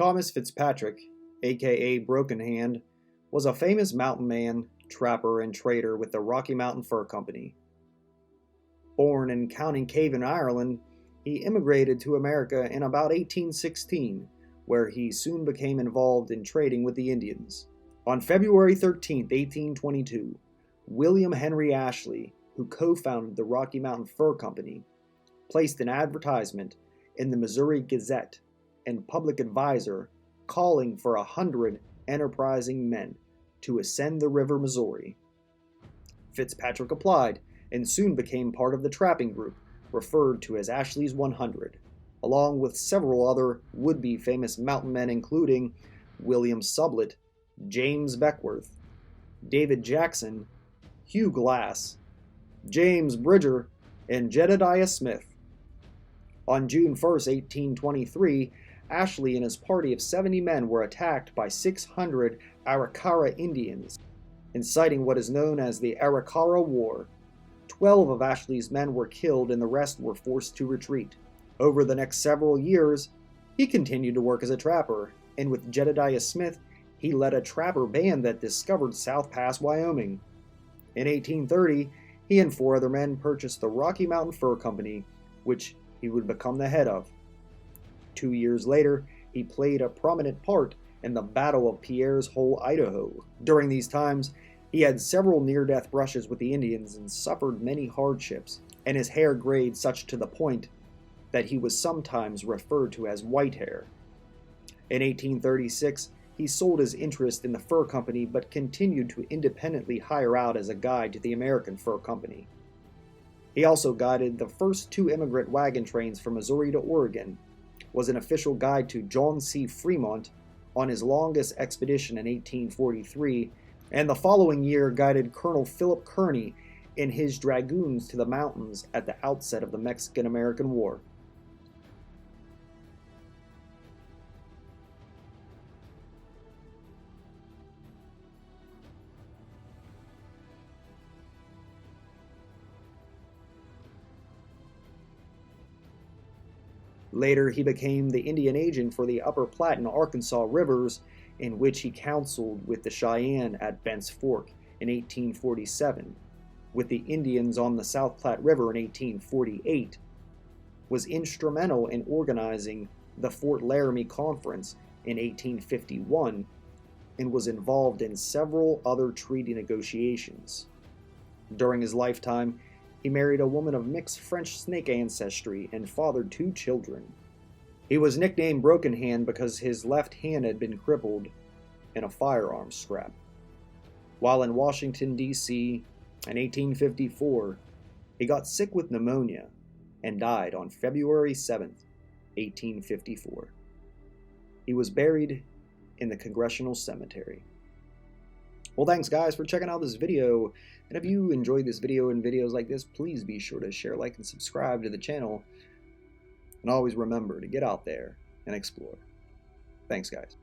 Thomas Fitzpatrick, aka Broken Hand, was a famous mountain man, trapper, and trader with the Rocky Mountain Fur Company. Born in County Caven, Ireland, he immigrated to America in about 1816, where he soon became involved in trading with the Indians. On February 13, 1822, William Henry Ashley, who co-founded the Rocky Mountain Fur Company, placed an advertisement in the Missouri Gazette and Public Advisor calling for 100 enterprising men to ascend the River Missouri. Fitzpatrick applied and soon became part of the trapping group referred to as Ashley's 100, along with several other would-be famous mountain men including William Sublette, James Beckwourth, David Jackson, Hugh Glass, James Bridger, and Jedediah Smith. On June 1, 1823, Ashley and his party of 70 men were attacked by 600 Arikara Indians, inciting what is known as the Arikara War. 12 of Ashley's men were killed and the rest were forced to retreat. Over the next several years, he continued to work as a trapper, and with Jedediah Smith, he led a trapper band that discovered South Pass, Wyoming. In 1830, he and 4 other men purchased the Rocky Mountain Fur Company, which he would become the head of. 2 years later, he played a prominent part in the Battle of Pierre's Hole, Idaho. During these times, he had several near-death brushes with the Indians and suffered many hardships, and his hair grayed such to the point that he was sometimes referred to as white hair. In 1836, he sold his interest in the fur company but continued to independently hire out as a guide to the American Fur Company. He also guided the first 2 immigrant wagon trains from Missouri to Oregon, was an official guide to John C. Fremont on his longest expedition in 1843, and the following year guided Colonel Philip Kearny in his dragoons to the mountains at the outset of the Mexican-American War. Later, he became the Indian agent for the Upper Platte and Arkansas rivers, in which he counseled with the Cheyenne at Bent's Fork in 1847, with the Indians on the South Platte River in 1848, was instrumental in organizing the Fort Laramie Conference in 1851, and was involved in several other treaty negotiations. During his lifetime, he married a woman of mixed French Snake ancestry and fathered 2 children. He was nicknamed Broken Hand because his left hand had been crippled in a firearm scrap. While in Washington, D.C. in 1854, he got sick with pneumonia and died on February 7, 1854. He was buried in the Congressional Cemetery. Well, thanks guys for checking out this video, and if you enjoyed this video and videos like this, please be sure to share, like, and subscribe to the channel, and always remember to get out there and explore. Thanks guys.